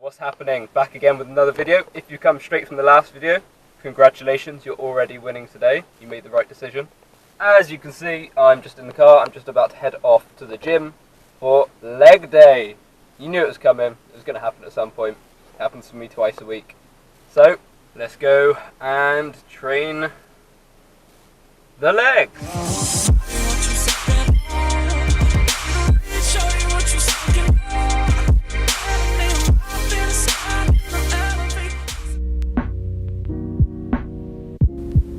What's happening? Back again with another video. If you come straight from the last video, congratulations, you're already winning today. You made the right decision. As you can see, I'm just in the car. I'm just about to head off to the gym for leg day. You knew it was coming. It was going to happen at some point. It happens for me twice a week. So, let's go and train the legs.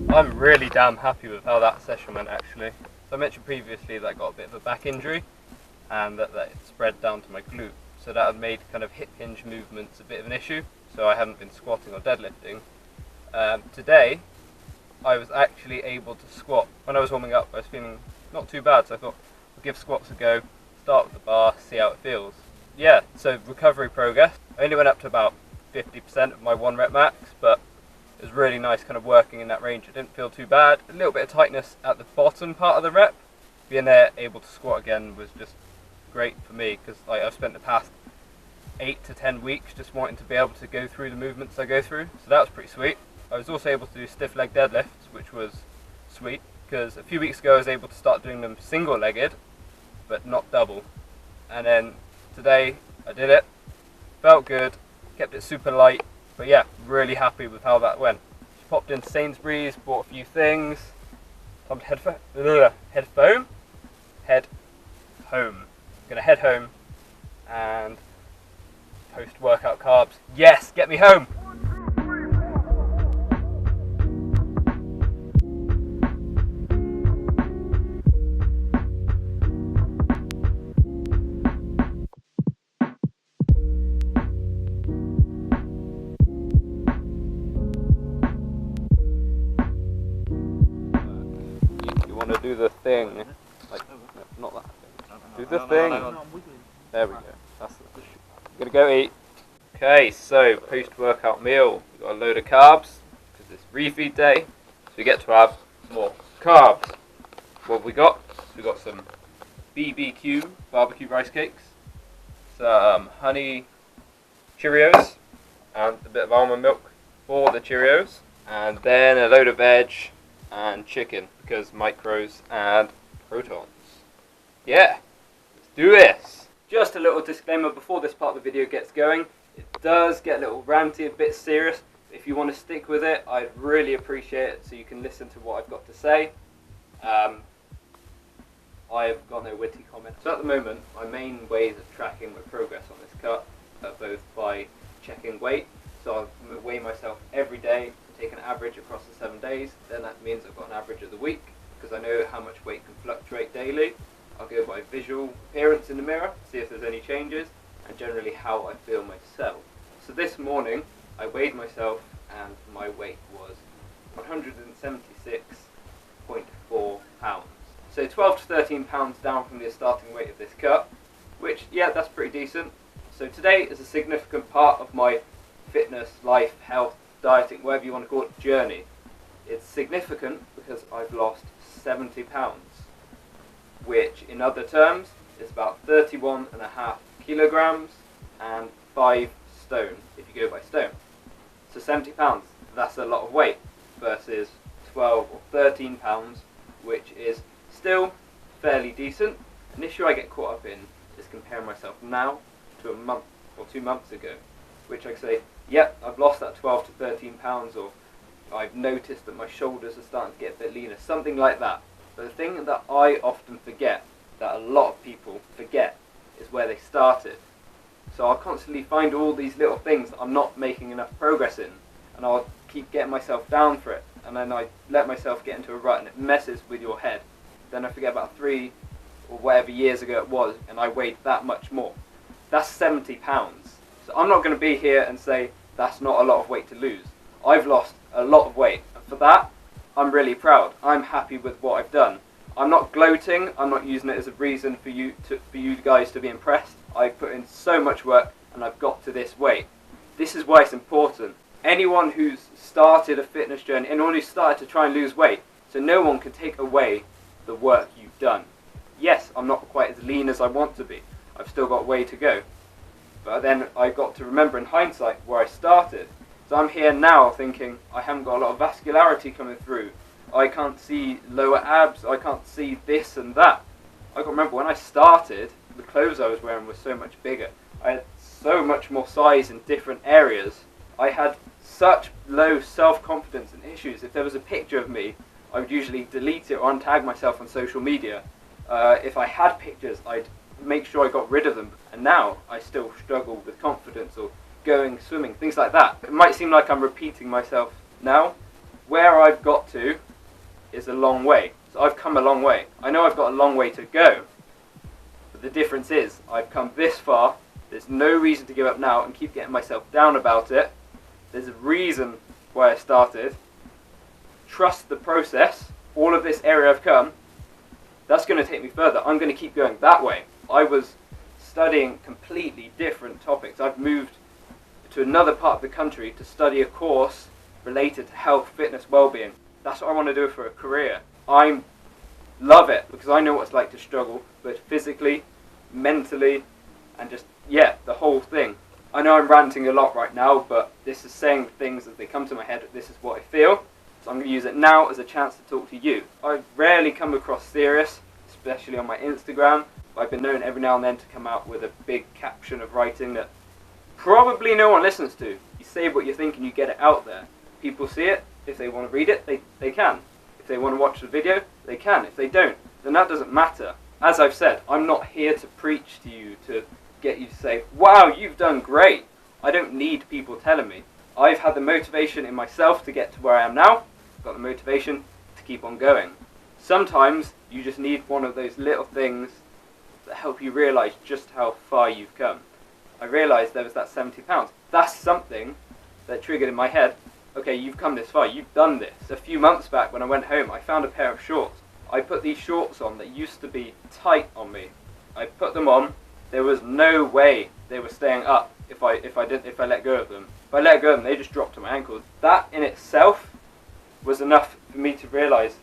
I'm really damn happy with how that session went actually. So I mentioned previously that I got a bit of a back injury and that it spread down to my glute. So that had made kind of hip hinge movements a bit of an issue. So I hadn't been squatting or deadlifting. Today I was actually able to squat. When I was warming up I was feeling not too bad, so I thought I'll give squats a go, start with the bar, see how it feels. Yeah, so recovery progress. I only went up to about 50% of my 1 rep max, but it was really nice kind of working in that range. It didn't feel too bad. A little bit of tightness at the bottom part of the rep. Being there, able to squat again was just great for me because I've spent the past 8 to 10 weeks just wanting to be able to go through the movements I go through. So that was pretty sweet. I was also able to do stiff leg deadlifts, which was sweet because a few weeks ago I was able to start doing them single-legged, but not double. And then today I did it. Felt good. Kept it super light. But yeah, really happy with how that went. Just popped into Sainsbury's, bought a few things. Time to head home. Gonna head home and post-workout carbs. Yes, get me home! To do the thing, like not that thing. Do the thing. There we go. That's the. I'm gonna go eat. Okay, so post-workout meal. We've got a load of carbs because it's refeed day, so we get to have more carbs. What have we got? We got some BBQ barbecue rice cakes, some honey Cheerios, and a bit of almond milk for the Cheerios, and then a load of veg and chicken because macros and protons. Yeah, let's do this. Just a little disclaimer before this part of the video gets going. It does get a little ranty, a bit serious. If you want to stick with it, I'd really appreciate it so you can listen to what I've got to say. I've got no witty comments. So at the moment, my main ways of tracking my progress on this cut are both by checking weight. So I weigh myself every day, take an average across the 7 days, then that means I've got an average of the week, because I know how much weight can fluctuate daily. I'll go by visual appearance in the mirror, see if there's any changes, and generally how I feel myself. So this morning, I weighed myself, and my weight was 176.4 pounds. So 12 to 13 pounds down from the starting weight of this cut, which, yeah, that's pretty decent. So today is a significant part of my fitness, life, health, dieting, whatever you want to call it, journey. It's significant because I've lost 70 pounds, which in other terms is about 31.5 kilograms and 5 stone if you go by stone. So 70 pounds, that's a lot of weight versus 12 or 13 pounds, which is still fairly decent. An issue I get caught up in is comparing myself now to a month or 2 months ago, which I say, yep, I've lost that 12 to 13 pounds, or I've noticed that my shoulders are starting to get a bit leaner, something like that. But the thing that I often forget, that a lot of people forget, is where they started. So I'll constantly find all these little things that I'm not making enough progress in, and I'll keep getting myself down for it, and then I let myself get into a rut, and it messes with your head. Then I forget about 3 or whatever years ago it was, and I weighed that much more. That's 70 pounds. So I'm not going to be here and say that's not a lot of weight to lose. I've lost a lot of weight, and for that, I'm really proud. I'm happy with what I've done. I'm not gloating. I'm not using it as a reason for you guys to be impressed. I've put in so much work, and I've got to this weight. This is why it's important. Anyone who's started a fitness journey, anyone who's started to try and lose weight, so no one can take away the work you've done. Yes, I'm not quite as lean as I want to be. I've still got way to go. But then I got to remember in hindsight where I started. So I'm here now thinking I haven't got a lot of vascularity coming through. I can't see lower abs, I can't see this and that. I got to remember when I started, the clothes I was wearing were so much bigger. I had so much more size in different areas. I had such low self-confidence and issues. If there was a picture of me, I would usually delete it or untag myself on social media. If I had pictures, I'd make sure I got rid of them. And now I still struggle with confidence or going swimming, things like that. It might seem like I'm repeating myself now. Where I've got to is a long way. So I've come a long way. I know I've got a long way to go. But the difference is I've come this far. There's no reason to give up now and keep getting myself down about it. There's a reason why I started. Trust the process. All of this area I've come, that's going to take me further. I'm going to keep going that way. I was studying completely different topics. I've moved to another part of the country to study a course related to health, fitness, well-being. That's what I want to do for a career. I love it because I know what it's like to struggle, both physically, mentally, and just, yeah, the whole thing. I know I'm ranting a lot right now, but this is saying things as they come to my head. This is what I feel. So I'm going to use it now as a chance to talk to you. I rarely come across serious, especially on my Instagram. I've been known every now and then to come out with a big caption of writing that probably no one listens to. You say what you think and you get it out there. People see it. If they want to read it, they can. If they want to watch the video, they can. If they don't, then that doesn't matter. As I've said, I'm not here to preach to you, to get you to say, wow, you've done great. I don't need people telling me. I've had the motivation in myself to get to where I am now. I've got the motivation to keep on going. Sometimes you just need one of those little things that help you realise just how far you've come. I realised there was that 70 pounds. That's something that triggered in my head, okay, you've come this far, you've done this. A few months back when I went home, I found a pair of shorts. I put these shorts on that used to be tight on me. I put them on, there was no way they were staying up if I let go of them. If I let go of them, they just dropped to my ankles. That in itself was enough for me to realise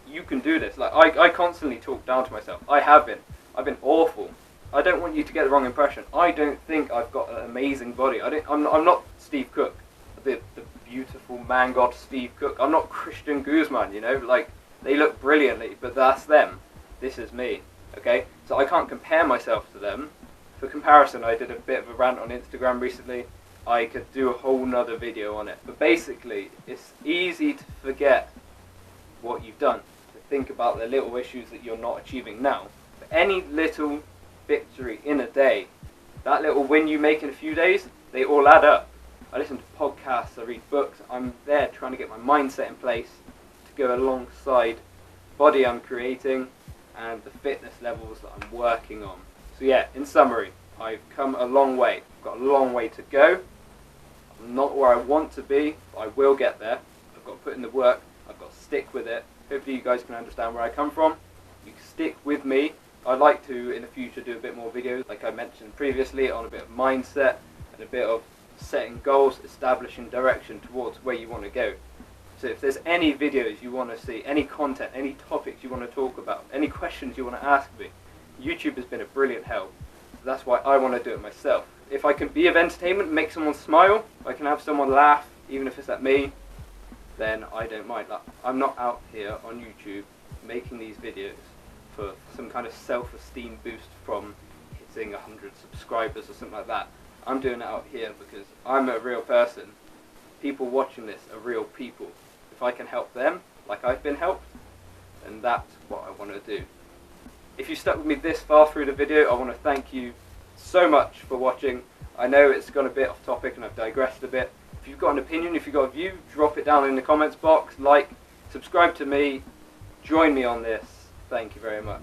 you can do this. Like I constantly talk down to myself. I have been. I've been awful. I don't want you to get the wrong impression. I don't think I've got an amazing body. I'm not Steve Cook, the beautiful man god Steve Cook. I'm not Christian Guzman, you know, like they look brilliantly, but that's them. This is me, okay? So I can't compare myself to them. For comparison, I did a bit of a rant on Instagram recently. I could do a whole nother video on it. But basically, it's easy to forget what you've done, to think about the little issues that you're not achieving now. But any little victory in a day, that little win you make in a few days, they all add up. I listen to podcasts, I read books, I'm there trying to get my mindset in place to go alongside the body I'm creating and the fitness levels that I'm working on. So yeah, in summary, I've come a long way. I've got a long way to go. I'm not where I want to be, but I will get there. I've got to put in the work, I've got to stick with it. Hopefully you guys can understand where I come from. You can stick with me. I'd like to, in the future, do a bit more videos, like I mentioned previously, on a bit of mindset and a bit of setting goals, establishing direction towards where you want to go. So if there's any videos you want to see, any content, any topics you want to talk about, any questions you want to ask me, YouTube has been a brilliant help. So that's why I want to do it myself. If I can be of entertainment, make someone smile, if I can have someone laugh, even if it's at me, then I don't mind. Like, I'm not out here on YouTube making these videos for some kind of self-esteem boost from hitting 100 subscribers or something like that. I'm doing it out here because I'm a real person. People watching this are real people. If I can help them, like I've been helped, then that's what I want to do. If you stuck with me this far through the video, I want to thank you so much for watching. I know it's gone a bit off topic and I've digressed a bit. If you've got an opinion, if you've got a view, drop it down in the comments box, like, subscribe to me, join me on this. Thank you very much.